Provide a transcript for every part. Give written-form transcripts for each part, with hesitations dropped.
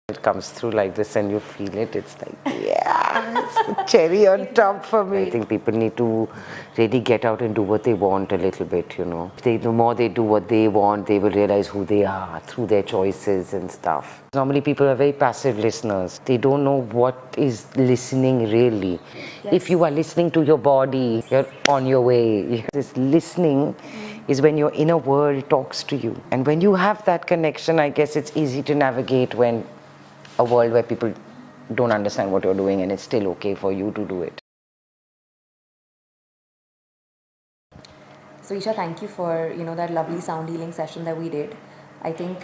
It comes through like this and you feel it, it's like, yeah, it's the cherry on top for me. I think people need to really get out and do what they want a little bit, you know. The more they do what they want, they will realize who they are through their choices and stuff. Normally people are very passive listeners. They don't know what is listening really. Yes. If you are listening to your body, you're on your way. This listening is when your inner world talks to you. And when you have that connection, I guess it's easy to navigate when a world where people don't understand what you're doing and it's still okay for you to do it. So Isha, thank you for that lovely sound healing session that we did. I think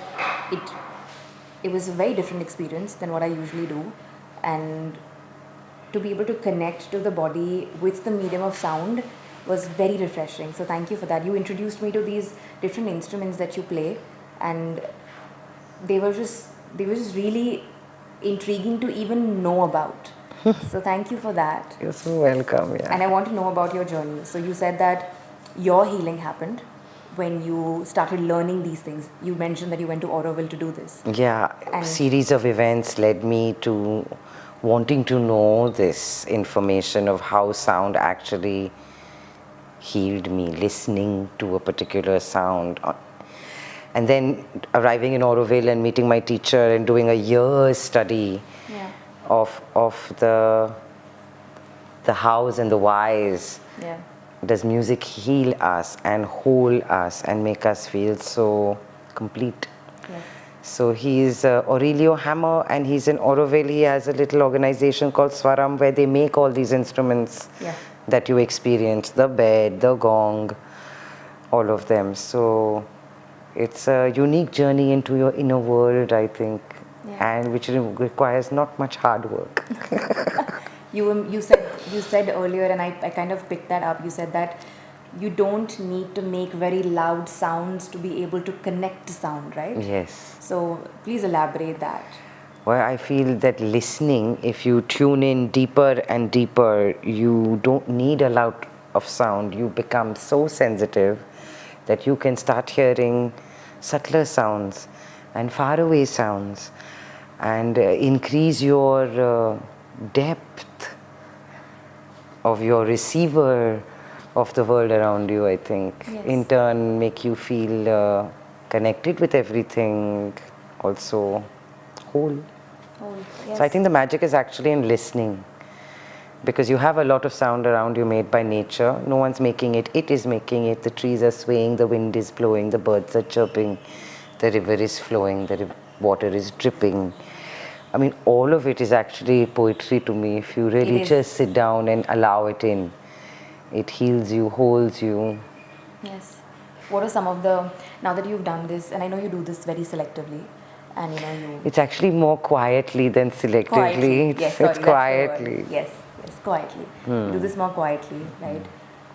it was a very different experience than what I usually do, and to be able to connect to the body with the medium of sound was very refreshing. So thank you for that. You introduced me to these different instruments that you play, and they were just really intriguing to even know about. So thank you for that. You're so welcome. Yeah. And I want to know about your journey. So you said that your healing happened when you started learning these things. You mentioned that you went to Auroville to do this. Yeah, a And series of events led me to wanting to know this information of how sound actually healed me, listening to a particular sound. And then arriving in Auroville and meeting my teacher and doing a year's study yeah, of the hows and the whys. yeah, Does music heal us and hold us and make us feel so complete? yes, So he's Aurelio Hammer, and he's in Auroville. He has a little organization called Swaram where they make all these instruments yeah. that you experience, the bed, the gong, all of them. So it's a unique journey into your inner world, I think, Yeah. and which requires not much hard work. You said earlier, and I kind of picked that up. You said that you don't need to make very loud sounds to be able to connect to sound, right? Yes. So please elaborate that. Well, I feel that listening, if you tune in deeper and deeper, you don't need a lot of sound. You become so sensitive that you can start hearing subtler sounds and faraway sounds and increase your depth of your receiver of the world around you, I think. Yes. In turn, make you feel connected with everything, also whole. Oh, yes. So I think the magic is actually in listening, because you have a lot of sound around you made by nature. No one's making it, it is making it. The trees are swaying, the wind is blowing, the birds are chirping, the river is flowing, the water is dripping. I mean, all of it is actually poetry to me if you really just sit down and allow it in. It heals you, holds you. Yes. What are some of the, now that you've done this, and I know you do this very selectively, and you... It's actually more quietly than selectively. Quietly. Yes, sorry, it's that's the word. quietly. Yes, quietly. You do this more quietly, right?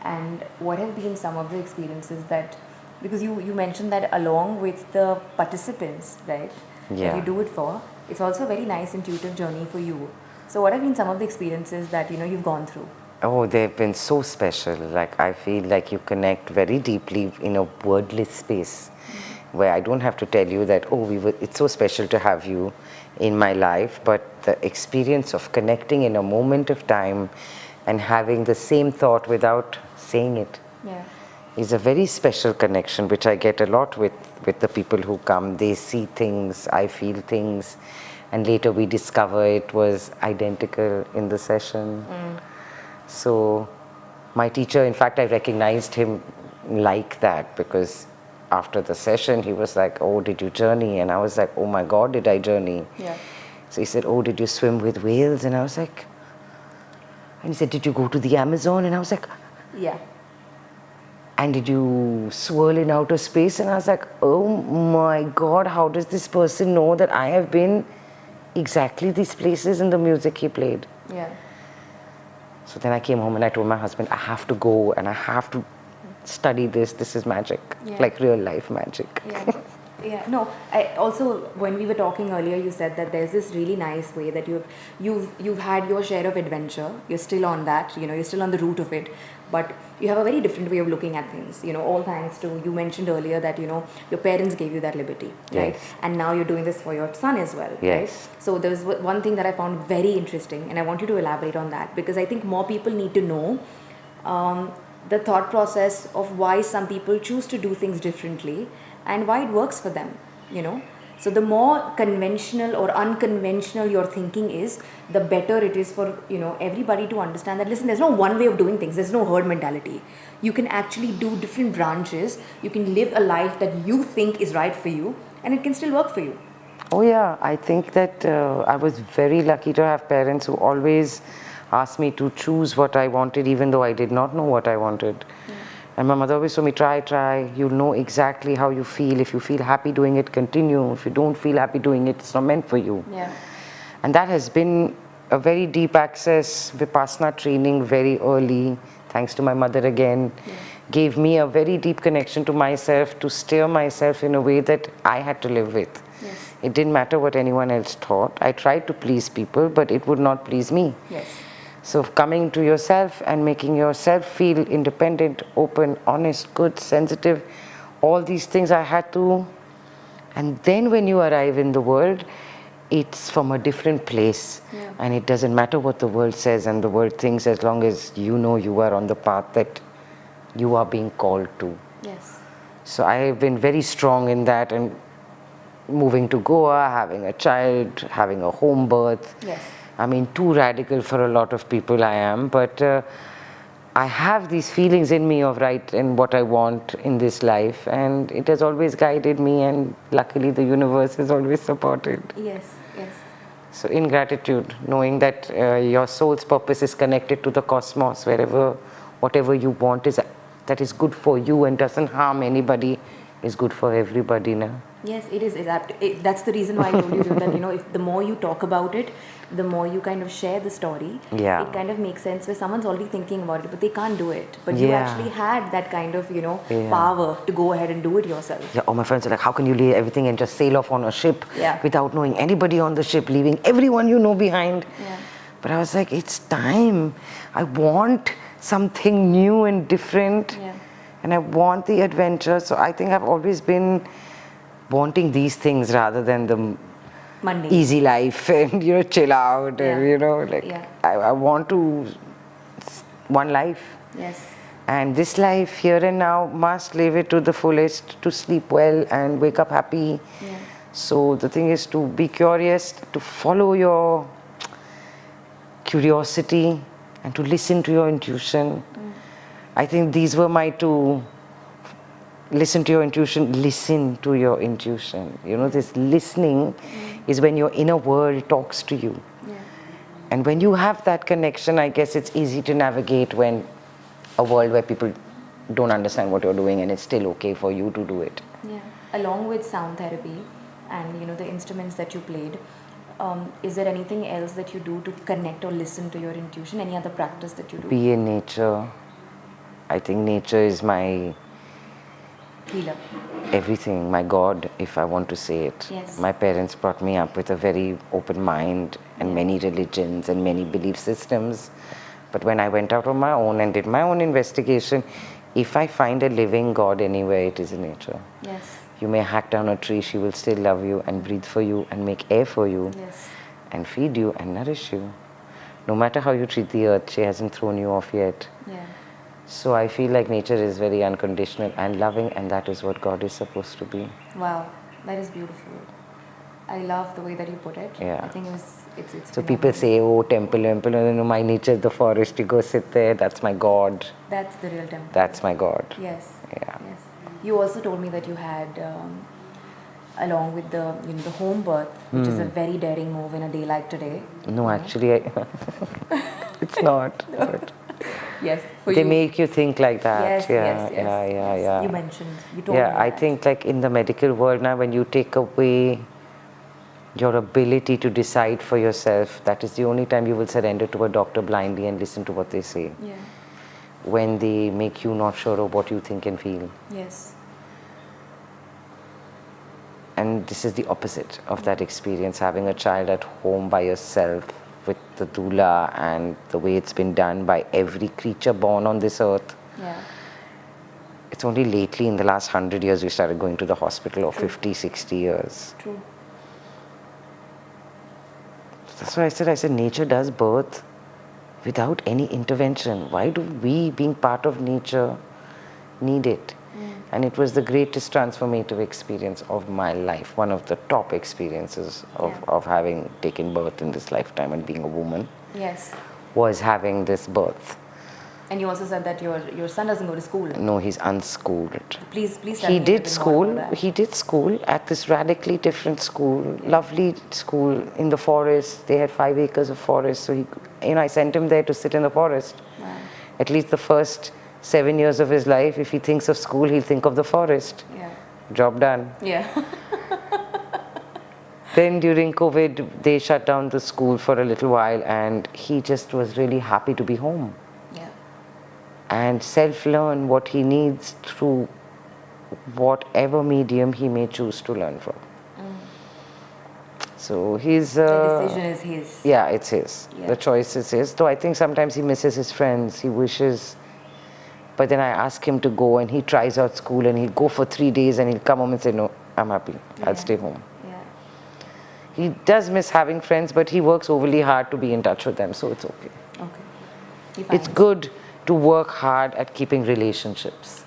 And what have been some of the experiences that, because you mentioned that along with the participants, right, that Yeah. you do it for, it's also a very nice intuitive journey for you. So what have been some of the experiences that you've gone through? Oh, they've been so special. Like, I feel like you connect very deeply in a wordless space where I don't have to tell you that, it's so special to have you in my life, but the experience of connecting in a moment of time and having the same thought without saying it Yeah. is a very special connection, which I get a lot with the people who come. They see things, I feel things, and later we discover it was identical in the session. So my teacher, in fact, I recognized him like that, because after the session he was like, oh, did you journey? And I was like, oh my God, did I journey? Yeah. So he said, oh, did you swim with whales? And I was like, and he said, did you go to the Amazon? And I was like, Yeah. and did you swirl in outer space? And I was like, oh my God, how does this person know that I have been exactly these places in the music he played? Yeah. So then I came home and I told my husband, I have to go and I have to study this. This is magic, Yeah. like real life magic. Yeah. Yeah, no. I also, when we were talking earlier, you said that there's this really nice way that you've had your share of adventure. You're still on that. You're still on the route of it, but you have a very different way of looking at things. All thanks to, you mentioned earlier that your parents gave you that liberty, right? Yes. And now you're doing this for your son as well, right? Yes. So there was one thing that I found very interesting, and I want you to elaborate on that, because I think more people need to know the thought process of why some people choose to do things differently and why it works for them. So the more conventional or unconventional your thinking is, the better it is for everybody to understand that, listen, there's no one way of doing things, there's no herd mentality. You can actually do different branches, you can live a life that you think is right for you, and it can still work for you. Oh yeah, I think that I was very lucky to have parents who always asked me to choose what I wanted, even though I did not know what I wanted. And my mother always told me, try, you'll know exactly how you feel. If you feel happy doing it, continue. If you don't feel happy doing it, it's not meant for you. Yeah. And that has been a very deep access Vipassana training very early, thanks to my mother again. Gave me a very deep connection to myself, to steer myself in a way that I had to live with. Yes. It didn't matter what anyone else thought. I tried to please people, but it would not please me. Yes. So coming to yourself and making yourself feel independent, open, honest, good, sensitive, all these things I had to. And then when you arrive in the world, it's from a different place. Yeah. And it doesn't matter what the world says and the world thinks, as long as you know you are on the path that you are being called to. Yes. So I have been very strong in that, and moving to Goa, having a child, having a home birth. Yes. I mean, too radical for a lot of people I am, but I have these feelings in me of right and what I want in this life, and it has always guided me, and luckily the universe has always supported. Yes. Yes. So in gratitude, knowing that your soul's purpose is connected to the cosmos, whatever you want that is good for you and doesn't harm anybody, is good for everybody now. Yes, it is. That's the reason why I told you that, if the more you talk about it, the more you kind of share the story, Yeah. it kind of makes sense where someone's already thinking about it, but they can't do it. But you Yeah. actually had that kind of, Yeah. power to go ahead and do it yourself. Yeah, all my friends are like, how can you leave everything and just sail off on a ship Yeah. without knowing anybody on the ship, leaving everyone you know behind? Yeah. But I was like, it's time. I want something new and different. Yeah. And I want the adventure. So I think I've always been wanting these things rather than the Monday. easy life and, chill out. Yeah. And, Yeah. I want to, one life. Yes. And this life, here and now, must live it to the fullest, to sleep well and wake up happy. Yeah. So the thing is to be curious, to follow your curiosity and to listen to your intuition. I think these were my two. Listen to your intuition, listen to your intuition. This listening is when your inner world talks to you. Yeah. And when you have that connection, I guess it's easy to navigate when a world where people don't understand what you're doing, and it's still okay for you to do it. Yeah. Along with sound therapy and the instruments that you played, is there anything else that you do to connect or listen to your intuition? Any other practice that you do? Be in nature. I think nature is my Healer. everything, my God, if I want to say it. Yes. My parents brought me up with a very open mind and many religions and many belief systems. But when I went out on my own and did my own investigation, if I find a living God anywhere, it is in nature. Yes. You may hack down a tree, she will still love you and breathe for you and make air for you Yes. and feed you and nourish you. No matter how you treat the earth, she hasn't thrown you off yet. Yeah. So I feel like nature is very unconditional and loving, and that is what God is supposed to be. Wow, that is beautiful. I love the way that you put it. Yeah. I think it's So people say, oh, temple, my nature is the forest, you go sit there, that's my God. that's the real temple. That's my God. Yes. Yeah. Yes. You also told me that you had, along with the the home birth, which is a very daring move in a day like today. No, actually, it's not. But Yes. For they you. make you think like that. Yes. Yeah, Yes. Yes. yeah. Yes. You mentioned. You told me. Yeah, I that. think like in the medical world now, when you take away your ability to decide for yourself, that is the only time you will surrender to a doctor blindly and listen to what they say. Yeah. When they make you not sure of what you think and feel. Yes. and this is the opposite of that experience, having a child at home by yourself with the doula and the way it's been done by every creature born on this earth. Yeah. It's only lately in the last 100 years we started going to the hospital, or 50, 60 years. True. That's why I said nature does birth without any intervention. Why do we, being part of nature, need it? And it was the greatest transformative experience of my life, one of the top experiences of having taken birth in this lifetime and being a woman. Yes. Was having this birth. And you also said that your son doesn't go to school. No, he's unschooled. Please tell He me did a bit more school. about that. He did school at this radically different school, lovely school in the forest. They had 5 acres of forest, so I sent him there to sit in the forest. Wow. At least the first 7 years of his life, if he thinks of school, he'll think of the forest. Yeah. Job done. Yeah. Then during COVID, they shut down the school for a little while, and he just was really happy to be home Yeah. and self-learn what he needs through whatever medium he may choose to learn from. So he's... The decision is his. Yeah, it's his. Yeah. The choice is his. Though I think sometimes he misses his friends. He wishes... But then I ask him to go, and he tries out school, and he'll go for 3 days, and he'll come home and say, no, I'm happy. I'll stay home. Yeah. He does miss having friends, but he works overly hard to be in touch with them, so it's okay. Okay. He It's finds- good to work hard at keeping relationships.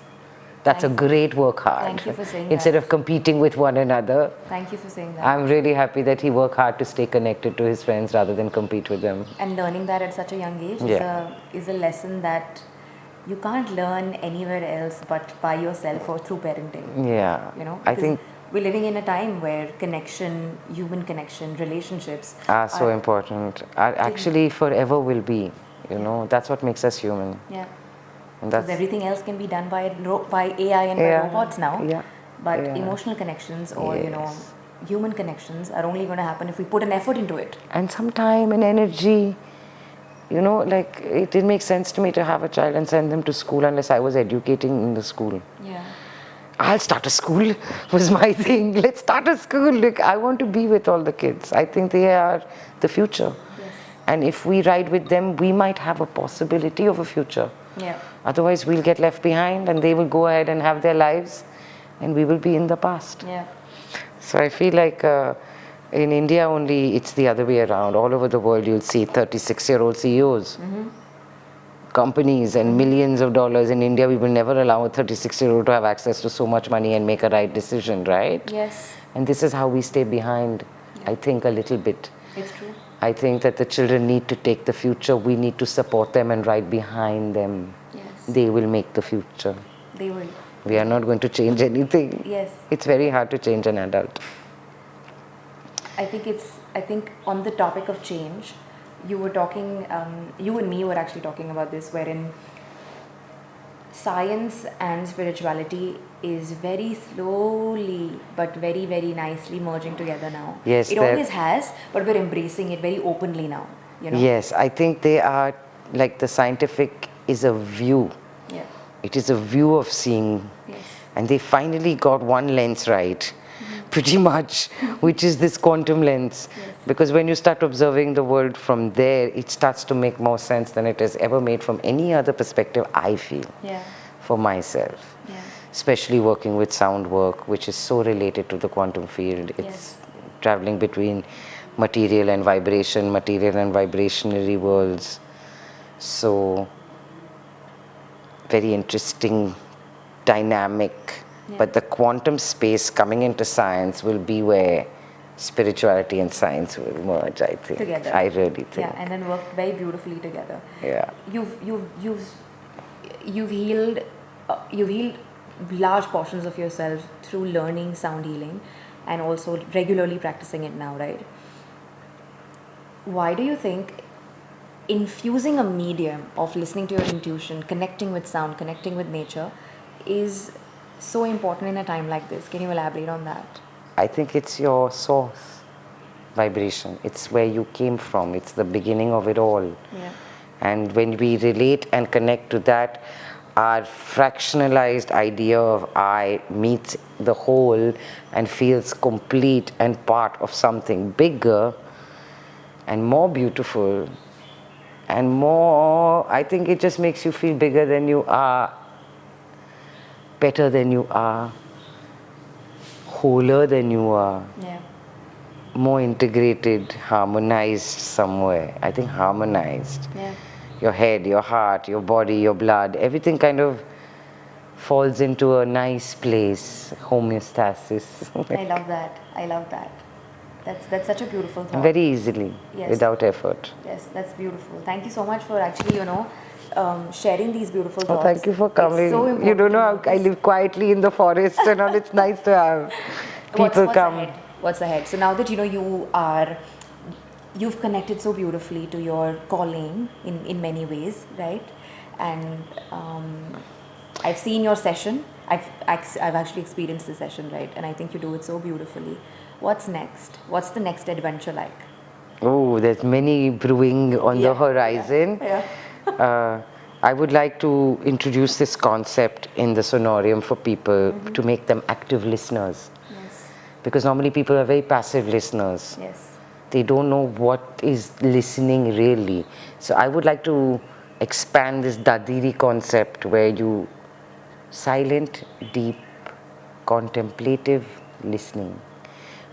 That's a great work hard. Thank you for saying Instead that. of competing with one another. Thank you for saying that. I'm really happy that he worked hard to stay connected to his friends rather than compete with them. And learning that at such a young age is a lesson that you can't learn anywhere else but by yourself or through parenting. Yeah. I because think we're living in a time where connection, human connection, relationships are so important. Are actually forever will be. That's what makes us human. Yeah. And Because that's everything else can be done by AI and by robots now. Yeah. But Yeah. emotional connections or Yes. human connections are only going to happen if we put an effort into it. and some time and energy. It didn't make sense to me to have a child and send them to school unless I was educating in the school. Yeah. I'll start a school was my thing. Let's start a school. I want to be with all the kids. I think they are the future. Yes. And if we ride with them, we might have a possibility of a future. Yeah. Otherwise, we'll get left behind and they will go ahead and have their lives and we will be in the past. Yeah. So I feel like in India only, it's the other way around. All over the world, you'll see 36-year-old CEOs, companies and millions of dollars. In India, we will never allow a 36-year-old to have access to so much money and make a right decision, right? Yes. And this is how we stay behind, I think, a little bit. It's true. I think that the children need to take the future. We need to support them and ride behind them. Yes. They will make the future. They will. We are not going to change anything. Yes. It's very hard to change an adult. I think on the topic of change, you were talking, you and me were actually talking about this, wherein science and spirituality is very slowly but very, very nicely merging together now. Yes, it always has, but we're embracing it very openly now. Yes, I think they are, like the scientific is a view. Yeah. It is a view of seeing. Yes. And they finally got one lens right, pretty much, which is this quantum lens. Yes. Because when you start observing the world from there, it starts to make more sense than it has ever made from any other perspective, I feel, Yeah. for myself. Yeah. Especially working with sound work, which is so related to the quantum field. It's Yes. traveling between material and vibrationary worlds. So, very interesting, dynamic. Yeah. But the quantum space coming into science will be where spirituality and science will merge, I think. Together. I really think. Yeah, and then worked very beautifully together. Yeah. You've healed large portions of yourself through learning sound healing and also regularly practicing it now, right? Why do you think infusing a medium of listening to your intuition, connecting with sound, connecting with nature is so important in a time like this? Can you elaborate on that? I think it's your source vibration. It's where you came from. It's the beginning of it all. Yeah. And when we relate and connect to that, our fractionalized idea of I meets the whole and feels complete and part of something bigger and more beautiful and more, I think it just makes you feel bigger than you are, better than you are, wholer than you are, Yeah. more integrated, harmonized somewhere. I think harmonized. Yeah. Your head, your heart, your body, your blood, everything kind of falls into a nice place, homeostasis. I love that. I love that. That's such a beautiful thought. Very easily, Yes. without effort. Yes, that's beautiful. Thank you so much for actually, sharing these beautiful Oh, thoughts. thank you for coming. It's so important. You don't know to how I notice. live quietly in the forest and all. It's nice to have people what's come. ahead? What's ahead? So now that you've connected so beautifully to your calling in many ways, right? And I've seen your session. I've actually experienced the session, right? And I think you do it so beautifully. What's next? What's the next adventure like? Oh, there's many brewing on the horizon. Yeah. I would like to introduce this concept in the sonorium for people to make them active listeners. Yes. Because normally people are very passive listeners. Yes. They don't know what is listening really. So I would like to expand this dadiri concept where you silent, deep, contemplative listening,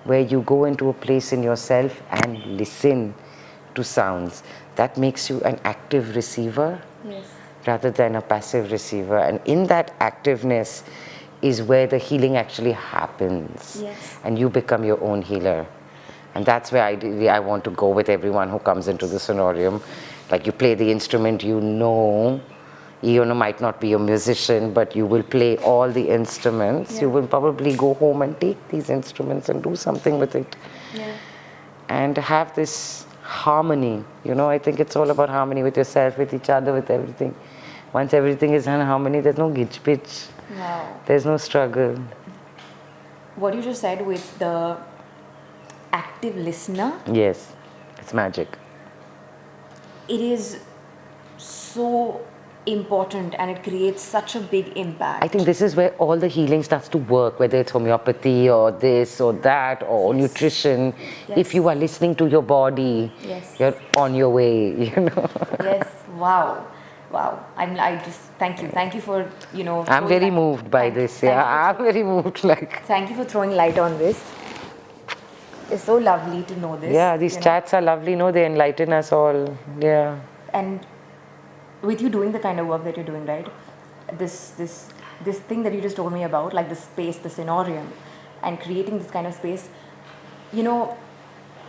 where you go into a place in yourself and listen to sounds. That makes you an active receiver Yes. rather than a passive receiver. And in that activeness is where the healing actually happens. Yes. And you become your own healer. And that's where I want to go with everyone who comes into the sonorium. Like you play the instrument, you might not be a musician, but you will play all the instruments. Yeah. You will probably go home and take these instruments and do something with it. Yeah. And have this harmony. I think it's all about harmony with yourself, with each other, with everything. Once everything is in harmony, there's no gitch pitch. Wow. There's no struggle. What you just said with the active listener, Yes, it's magic. it is so important and it creates such a big impact. I think this is where all the healing starts to work, whether it's homeopathy or this or that or nutrition. Yes. If you are listening to your body, Yes. you're on your way, Yes. Wow. I just thank you for I'm throwing very light- moved by thank- this. thank Yeah, you I'm very moved. Thank you for throwing light on this. It's so lovely to know this. Yeah, these chats are lovely. No, they enlighten us all. Yeah. And with you doing the kind of work that you're doing, right? This thing that you just told me about, like the space, the sonorium, and creating this kind of space,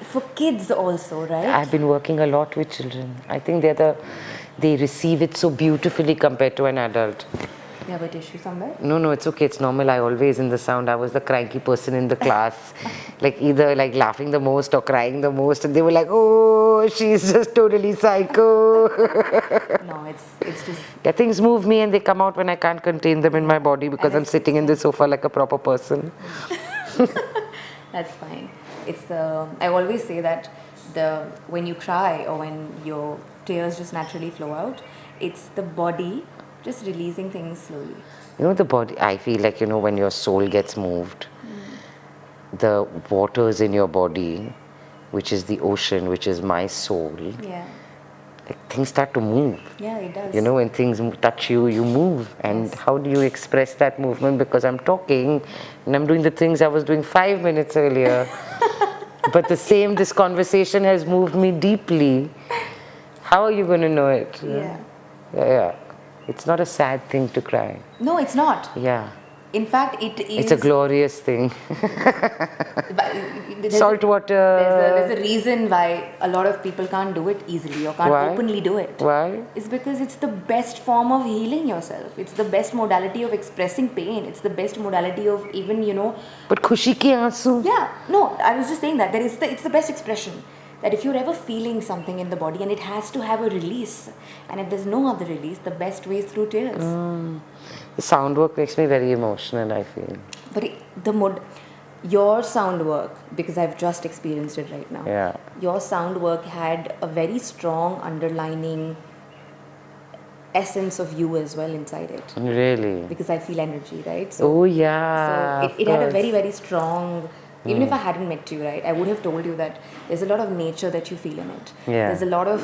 for kids also, right? I've been working a lot with children. I think they receive it so beautifully compared to an adult. You have a tissue somewhere? No, it's okay. It's normal. I always in the sound. I was the cranky person in the class, either laughing the most or crying the most, and they were like, "Oh, she's just totally psycho." No, it's just Yeah, things move me and they come out when I can't contain them in my body because I'm sitting in the sofa like a proper person. that's fine. It's I always say that when you cry or when your tears just naturally flow out, it's the body just releasing things slowly. The body, I feel like, when your soul gets moved, the waters in your body, which is the ocean, which is my soul, Yeah. things start to move. Yeah, it does. When things touch you, you move. And Yes. how do you express that movement? Because I'm talking and I'm doing the things I was doing 5 minutes earlier. But this conversation has moved me deeply. How are you going to know it? Yeah. It's not a sad thing to cry. No, it's not. Yeah. In fact, it is. It's a glorious thing. Salt water. There's a reason why a lot of people can't do it easily or can't Why? openly do it. Why? It's because it's the best form of healing yourself. It's the best modality of expressing pain. It's the best modality of even, But khushi ki aansu. Yeah, no, I was just saying that it's the best expression. That if you're ever feeling something in the body and it has to have a release, and if there's no other release, the best way is through tears. The sound work makes me very emotional, I feel. But your sound work, because I've just experienced it right now. Yeah. Your sound work had a very strong underlining essence of you as well inside it. Really? Because I feel energy, right? Oh yeah, So of it had a course. very, very strong, even if I hadn't met you, right, I would have told you that there's a lot of nature that you feel in it. Yeah. There's a lot of,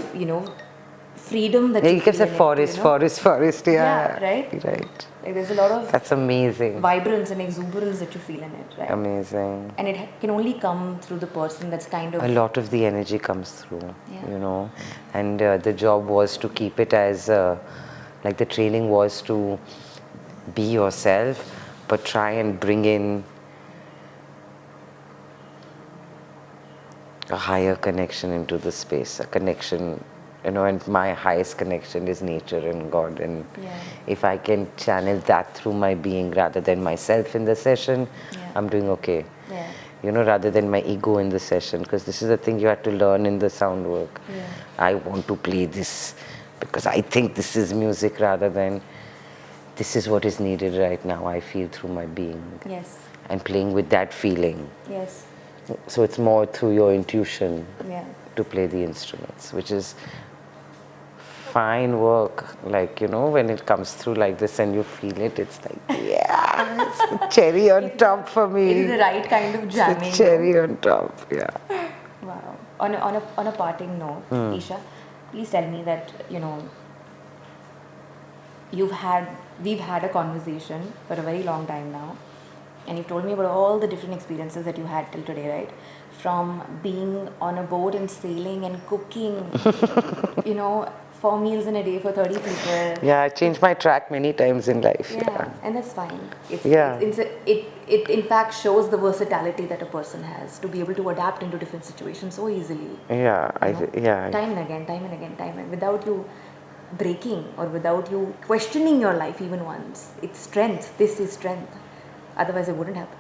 freedom that Yeah, you you can feel say in forest, it. forest. Yeah, Yeah, right? right. Like there's a lot of That's amazing. vibrance and exuberance that you feel in it, right? Amazing. And it can only come through the person that's kind of... A lot of the energy comes through, Yeah. and the job was to keep it as, like the training was to be yourself, but try and bring in a higher connection into the space, a connection, and my highest connection is nature and God. And Yeah. if I can channel that through my being rather than myself in the session, Yeah. I'm doing okay. Yeah. Rather than my ego in the session, because this is the thing you have to learn in the sound work. Yeah. I want to play this because I think this is music rather than this is what is needed right now. I feel through my being. Yes. And playing with that feeling. Yes. So it's more through your intuition Yeah. to play the instruments, which is fine work. Like, when it comes through like this and you feel it, it's like, yeah, it's the cherry on top for me. It is the right kind of jamming. It's the cherry on top, yeah. Wow. On a parting note, Isha, please tell me that, we've had a conversation for a very long time now, and you've told me about all the different experiences that you had till today, right? From being on a boat and sailing and cooking, 4 meals in a day for 30 people. Yeah, I changed my track many times in life. Yeah, and that's fine. Yeah. It in fact shows the versatility that a person has to be able to adapt into different situations so easily. Yeah, Time and again, without you breaking or without you questioning your life even once. It's strength. This is strength. Otherwise, it wouldn't happen.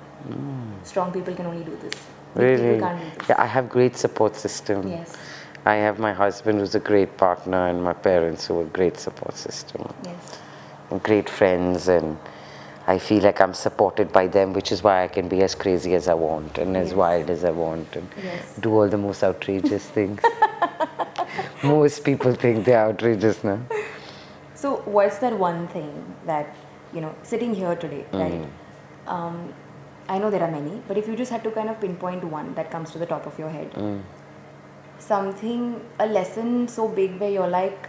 Strong people can only do this. Weak Really? people can't do this. Yeah, I have great support system. Yes. I have my husband who's a great partner and my parents who are a great support system. Yes. And great friends, and I feel like I'm supported by them, which is why I can be as crazy as I want and as Yes. wild as I want and Yes. do all the most outrageous things. Most people think they're outrageous now. So, what's that one thing that, sitting here today, right? I know there are many, but if you just had to kind of pinpoint one that comes to the top of your head, something, a lesson so big where you're like,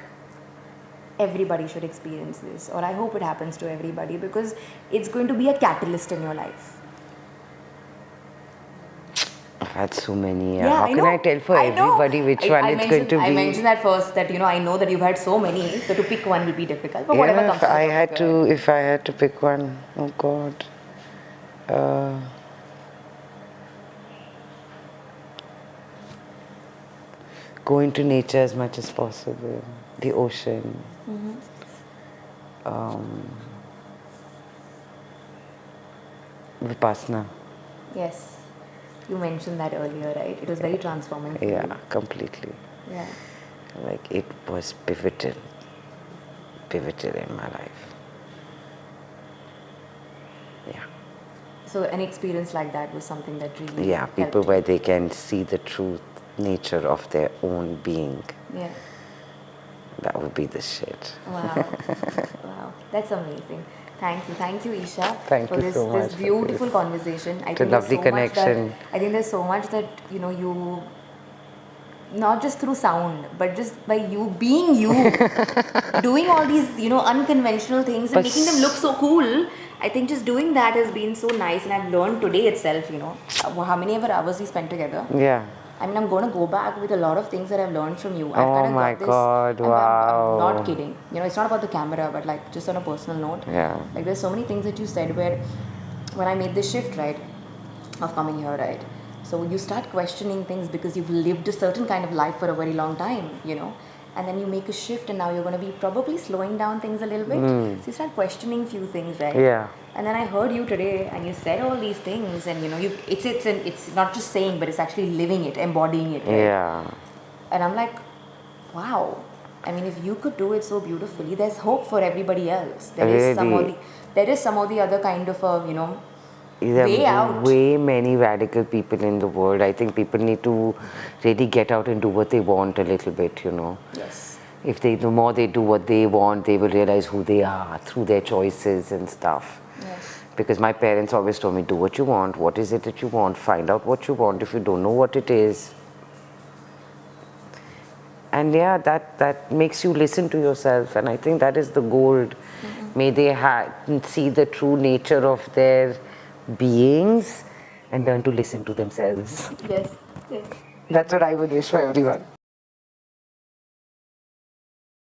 everybody should experience this, or I hope it happens to everybody because it's going to be a catalyst in your life. I've had so many. Yeah, How can I tell for everybody which one it's going to be? I mentioned that first that I know that you've had so many, so to pick one will be difficult. But whatever comes if to I the had top of your to, head. if I had to pick one, oh God. Go into nature as much as possible. The ocean. Vipassana. Yes, you mentioned that earlier, right? It was very transforming for you. Yeah, completely. Yeah. Like it was pivotal in my life. Yeah. So an experience like that was something that really Yeah, people helped. where they can see the true nature of their own being. Yeah. That would be the shit. Wow. Wow. That's amazing. Thank you, Isha, Thank for you this so much this for beautiful this. conversation. I It's a think there's lovely so connection. much that I think there's so much that you, not just through sound, but just by you being you, doing all these unconventional things and But making them look so cool. I think just doing that has been so nice, and I've learned today itself. How many ever hours we spent together. Yeah. I mean, I'm going to go back with a lot of things that I've learned from you. I've Oh kind of my got this. God, I'm wow. not kidding. It's not about the camera, but like just on a personal note. Yeah. Like there's so many things that you said where, when I made this shift, right, of coming here, right. So you start questioning things because you've lived a certain kind of life for a very long time, and then you make a shift, and now you're going to be probably slowing down things a little bit. So you start questioning few things, right? Yeah. And then I heard you today, and you said all these things, and it's not just saying, but it's actually living it, embodying it, right? Yeah. And I'm like, wow. I mean, if you could do it so beautifully, there's hope for everybody else. There is some of the other kind of way There out. are way many radical people in the world. I think people need to really get out and do what they want a little bit, Yes. If they, the more they do what they want, they will realize who they are through their choices and stuff. Yes. Because my parents always told me, do what you want, what is it that you want, find out what you want. If you don't know what it is, and yeah, that makes you listen to yourself, and I think that is the gold. May they see the true nature of their beings and learn to listen to themselves. Yes. Yes. That's what I would wish for everyone.